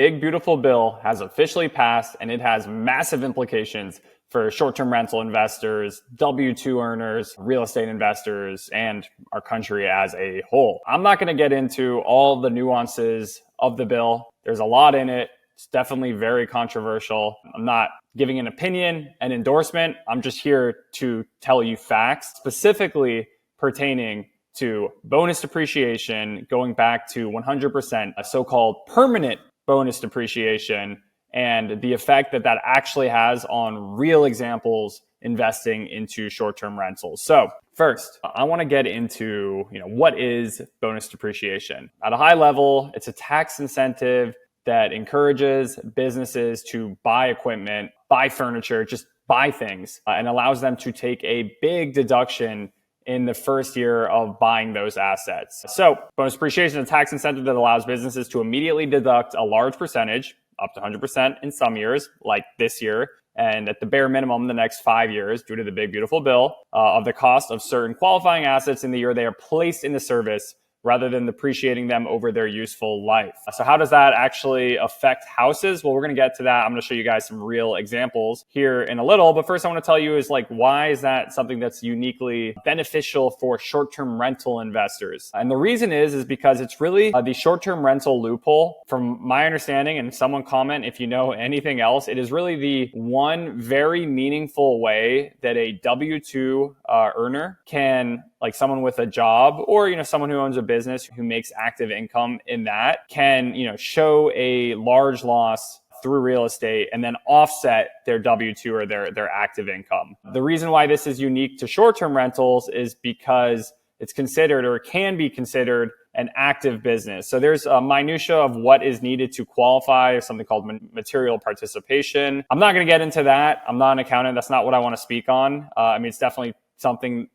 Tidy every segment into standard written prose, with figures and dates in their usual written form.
big, beautiful bill has officially passed, and it has massive implications for short-term rental investors, W-2 earners, real estate investors, and our country as a whole. I'm not going to get into all the nuances of the bill. There's a lot in it. It's definitely very controversial. I'm not giving an opinion, an endorsement. I'm just here to tell you facts, specifically pertaining to bonus depreciation, going back to 100%, a so-called permanent bonus depreciation, and the effect that that actually has on real examples investing into short-term rentals. So first, I want to get into, what is bonus depreciation? At a high level, it's a tax incentive that encourages businesses to buy equipment, buy furniture, just buy things, and allows them to take a big deduction in the first year of buying those assets. So bonus depreciation is a tax incentive that allows businesses to immediately deduct a large percentage, up to 100% in some years, like this year, and at the bare minimum, the next 5 years, due to the big, beautiful bill, of the cost of certain qualifying assets in the year they are placed into service, rather than depreciating them over their useful life. So how does that actually affect houses? Well, we're going to get to that. I'm going to show you guys some real examples here in a little. But first, I want to tell you is why is that something that's uniquely beneficial for short-term rental investors? And the reason is because it's really the short-term rental loophole. From my understanding, and someone comment if you know anything else, it is really the one very meaningful way that a W-2 earner can, like someone with a job or, someone who owns a business who makes active income in that can, show a large loss through real estate and then offset their W-2 or their active income. The reason why this is unique to short-term rentals is because it's considered or can be considered an active business. So there's a minutia of what is needed to qualify, something called material participation. I'm not going to get into that. I'm not an accountant. That's not what I want to speak on. It's definitely something,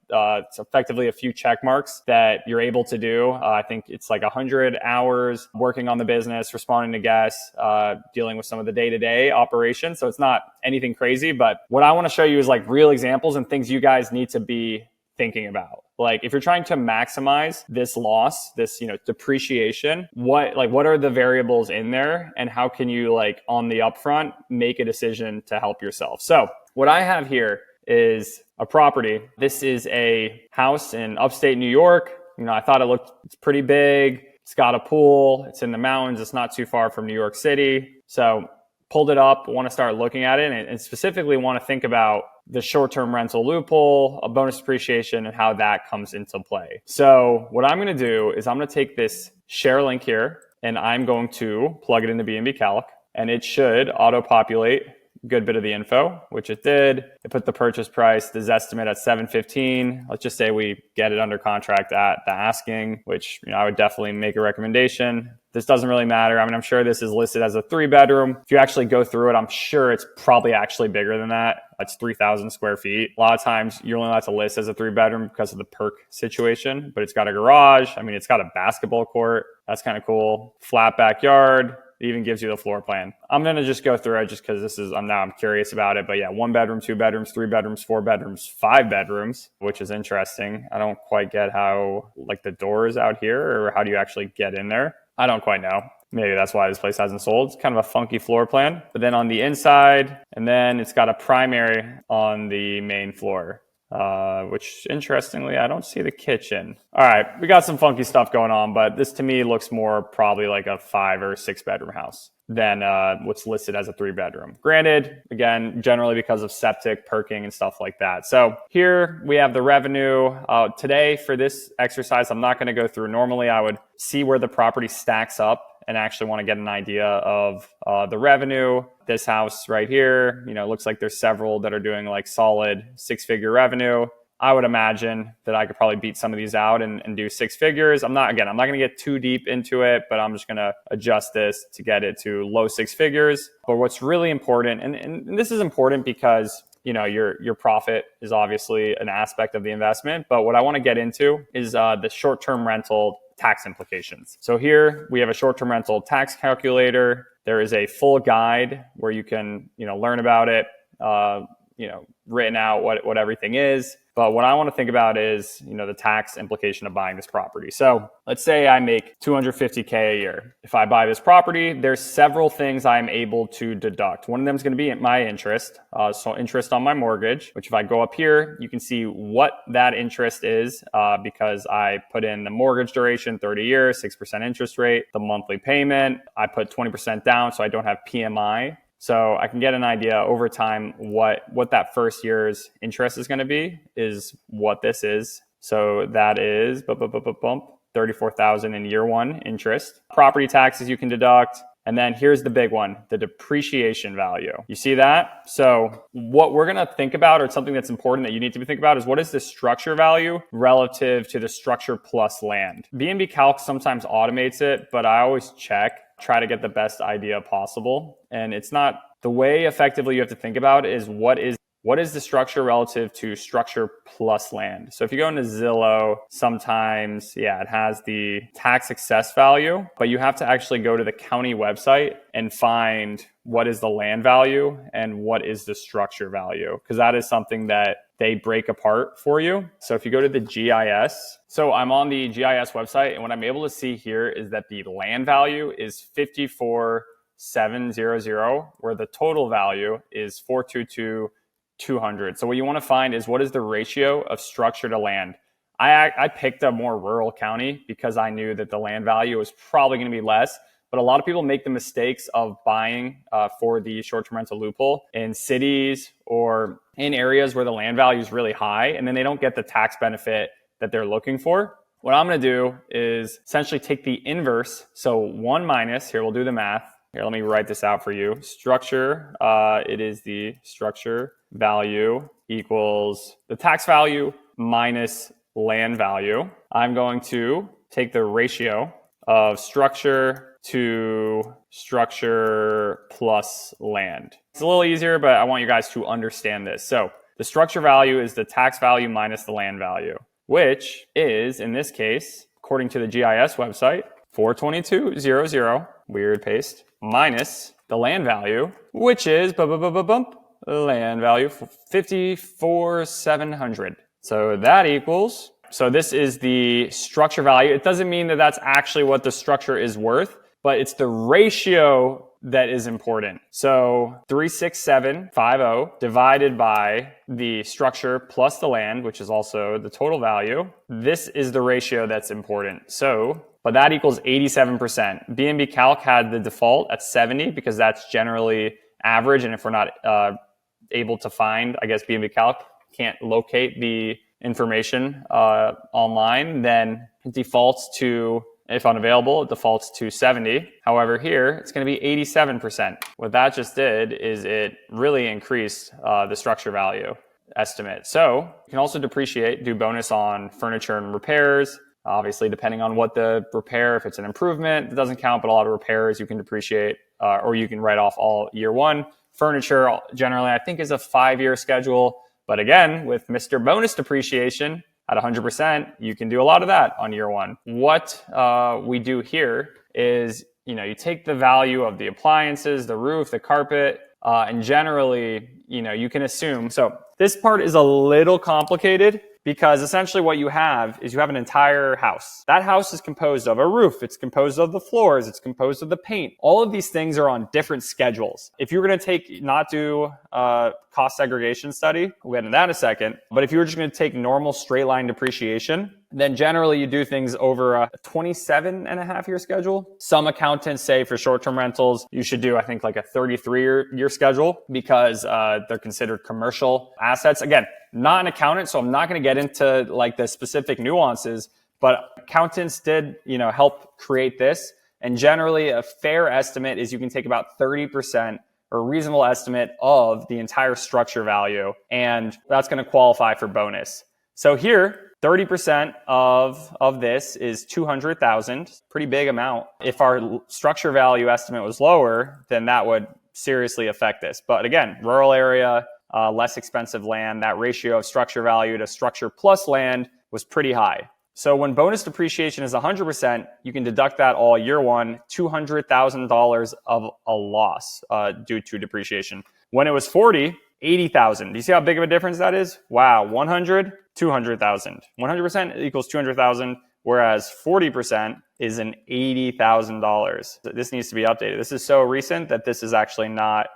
it's effectively a few check marks that you're able to do. I think it's like 100 hours working on the business, responding to guests, dealing with some of the day-to-day operations. So it's not anything crazy, but what I want to show you is real examples and things you guys need to be thinking about. If you're trying to maximize this loss, this, depreciation, what are the variables in there and how can you on the upfront make a decision to help yourself? So what I have here is a property. This is a house in upstate New York. I thought it's pretty big. It's got a pool. It's in the mountains. It's not too far from New York City. So pulled it up, want to start looking at it and specifically want to think about the short-term rental loophole, a bonus depreciation, and how that comes into play. So what I'm going to do is I'm going to take this share link here and I'm going to plug it into BNBCalc and it should auto-populate good bit of the info, which it did. It put the purchase price, the estimate at $715. Let's just say we get it under contract at the asking, which I would definitely make a recommendation. This doesn't really matter. I'm sure this is listed as a 3-bedroom. If you actually go through it, I'm sure it's probably actually bigger than that. It's 3,000 square feet. A lot of times you're only allowed to list as a 3-bedroom because of the perk situation, but it's got a garage. It's got a basketball court. That's kind of cool. Flat backyard. It even gives you the floor plan. I'm going to just go through it just because I'm curious about it. But yeah, 1 bedroom, 2 bedrooms, 3 bedrooms, 4 bedrooms, 5 bedrooms, which is interesting. I don't quite get how the doors out here or how do you actually get in there? I don't quite know. Maybe that's why this place hasn't sold. It's kind of a funky floor plan. But then on the inside, and then it's got a primary on the main floor. Which interestingly, I don't see the kitchen. All right, we got some funky stuff going on, but this to me looks more probably like a 5 or 6 bedroom house than what's listed as a 3-bedroom. Granted, again, generally because of septic, perking, and stuff like that. So here we have the revenue. Today for this exercise, I'm not going to go through. Normally, I would see where the property stacks up and actually want to get an idea of the revenue. This house right here, looks like there's several that are doing solid 6-figure revenue. I would imagine that I could probably beat some of these out and do 6 figures. I'm not going to get too deep into it, but I'm just going to adjust this to get it to low 6 figures. But what's really important, and this is important because your profit is obviously an aspect of the investment. But what I want to get into is the short-term rental tax implications. So here we have a short-term rental tax calculator. There is a full guide where you can, learn about it, written out what everything is. But what I want to think about is, the tax implication of buying this property. So let's say I make $250K a year. If I buy this property, there's several things I'm able to deduct. One of them is going to be my interest. So interest on my mortgage, which if I go up here, you can see what that interest is because I put in the mortgage duration, 30 years, 6% interest rate, the monthly payment. I put 20% down so I don't have PMI. So I can get an idea over time what that first year's interest is going to be is what this is. So that is 34,000 in year one interest. Property taxes you can deduct. And then here's the big one, the depreciation value. You see that? So what we're going to think about, or something that's important that you need to think about, is what is the structure value relative to the structure plus land? BNBCalc sometimes automates it, but I always try to get the best idea possible. And it's not the way effectively you have to think about it is what is the structure relative to structure plus land. So if you go into Zillow, sometimes, it has the tax excess value, but you have to actually go to the county website and find what is the land value and what is the structure value, because that is something that they break apart for you. So if you go to the GIS, so I'm on the GIS website, and what I'm able to see here is that the land value is 54,700, where the total value is 422,200. So what you want to find is what is the ratio of structure to land. I picked a more rural county because I knew that the land value was probably going to be less. But a lot of people make the mistakes of buying for the short-term rental loophole in cities or in areas where the land value is really high, and then they don't get the tax benefit that they're looking for. What I'm going to do is essentially take the inverse. So 1 minus, here we'll do the math. Here, let me write this out for you. Structure, it is the structure value equals the tax value minus land value. I'm going to take the ratio of structure to structure plus land. It's a little easier, but I want you guys to understand this. So the structure value is the tax value minus the land value, which is, in this case, according to the GIS website, 422,000, weird paste, minus the land value, which is land value 54,700. So that equals, so this is the structure value. It doesn't mean that that's actually what the structure is worth, but it's the ratio that is important. So 36750 divided by the structure plus the land, which is also the total value. This is the ratio that's important. So, but that equals 87%. BNBCalc had the default at 70 because that's generally average. And if we're not able to find, I guess BNBCalc can't locate the information online, then it defaults to, if unavailable, it defaults to 70. However, here it's going to be 87%. What that just did is it really increased the structure value estimate. So you can also do bonus on furniture and repairs. Obviously, depending on what the repair, if it's an improvement, it doesn't count, but a lot of repairs you can depreciate or you can write off all year one. Furniture generally, I think, is a 5-year schedule. But again, with Mr. Bonus depreciation at 100%, you can do a lot of that on year one. What we do here is, you take the value of the appliances, the roof, the carpet, and generally, you can assume. So this part is a little complicated because essentially what you have is you have an entire house. That house is composed of a roof. It's composed of the floors. It's composed of the paint. All of these things are on different schedules. If you were going to not do a cost segregation study, we'll get into that in a second. But if you were just going to take normal straight line depreciation, then generally you do things over a 27.5-year schedule. Some accountants say for short-term rentals, you should do, I think, like a 33-year schedule because they're considered commercial assets. Again, not an accountant, so I'm not going to get into like the specific nuances, but accountants did, help create this. And generally a fair estimate is you can take about 30% or a reasonable estimate of the entire structure value, and that's going to qualify for bonus. So here, 30% of this is 200,000, pretty big amount. If our structure value estimate was lower, then that would seriously affect this. But again, rural area, less expensive land, that ratio of structure value to structure plus land was pretty high. So when bonus depreciation is 100%, you can deduct that all year one, $200,000 of a loss due to depreciation. When it was 40, 80,000. Do you see how big of a difference that is? Wow. 100, 200,000. 100% equals 200,000, whereas 40% is an $80,000. This needs to be updated. This is so recent that this is actually not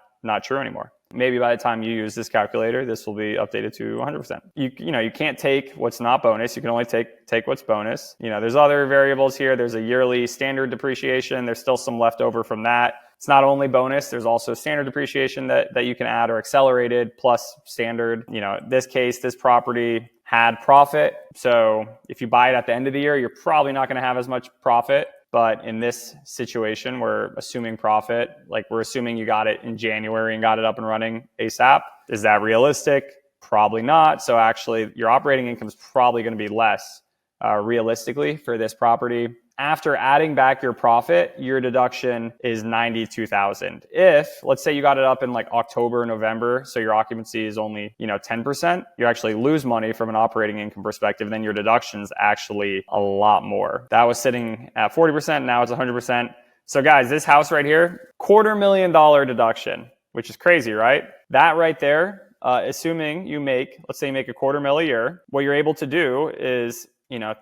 true anymore. Maybe by the time you use this calculator, this will be updated to 100%. You can't take what's not bonus. You can only take what's bonus. There's other variables here. There's a yearly standard depreciation. There's still some left over from that. It's not only bonus. There's also standard depreciation that you can add, or accelerated plus standard. This case, this property had profit. So if you buy it at the end of the year, you're probably not going to have as much profit. But in this situation, we're assuming profit. Like, we're assuming you got it in January and got it up and running ASAP. Is that realistic? Probably not. So actually, your operating income is probably going to be less realistically for this property. After adding back your profit, your deduction is $92,000. If, let's say you got it up in like October, November, so your occupancy is only, 10%, you actually lose money from an operating income perspective, then your deduction's actually a lot more. That was sitting at 40%, now it's 100%. So guys, this house right here, $250,000 deduction, which is crazy, right? That right there, assuming you let's say you make $250,000 a year, what you're able to do is,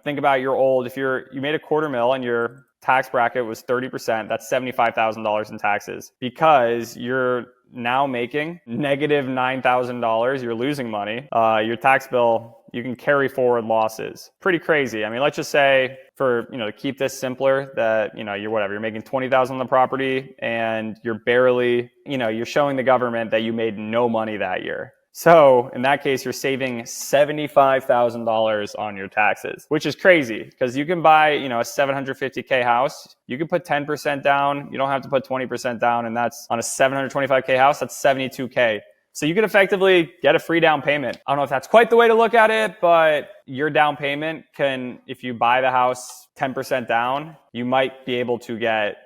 think about your old, if you made $250,000 and your tax bracket was 30%, that's $75,000 in taxes. Because you're now making negative $9,000, you're losing money. Your tax bill, you can carry forward losses. Pretty crazy. I mean, let's just say to keep this simpler, that, you're making $20,000 on the property and you're barely, you're showing the government that you made no money that year. So in that case, you're saving $75,000 on your taxes, which is crazy, because you can buy, a $750K house. You can put 10% down. You don't have to put 20% down. And that's on a $725K house. That's $72K. So you can effectively get a free down payment. I don't know if that's quite the way to look at it, but your down payment can, if you buy the house 10% down, you might be able to get,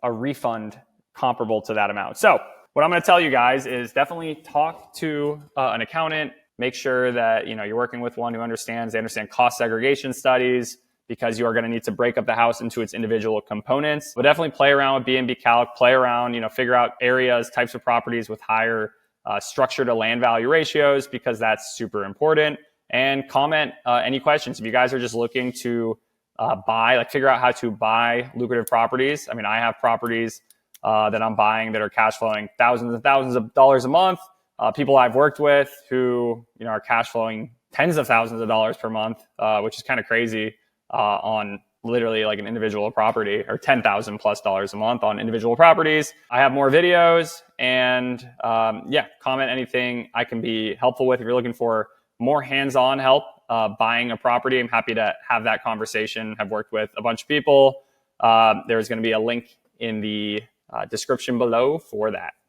a refund comparable to that amount. So what I'm going to tell you guys is definitely talk to an accountant. Make sure that you're working with one who understands. They understand cost segregation studies, because you are going to need to break up the house into its individual components. But definitely play around with BNBCalc. Play around, figure out areas, types of properties with higher structure to land value ratios, because that's super important. And comment any questions if you guys are just looking to figure out how to buy lucrative properties. I mean, I have properties that I'm buying that are cash flowing thousands and thousands of dollars a month. People I've worked with who, are cash flowing tens of thousands of dollars per month, which is kind of crazy on literally like an individual property, or $10,000+ a month on individual properties. I have more videos, and comment anything I can be helpful with. If you're looking for more hands-on help buying a property, I'm happy to have that conversation. I've worked with a bunch of people. There's going to be a link in the description below for that.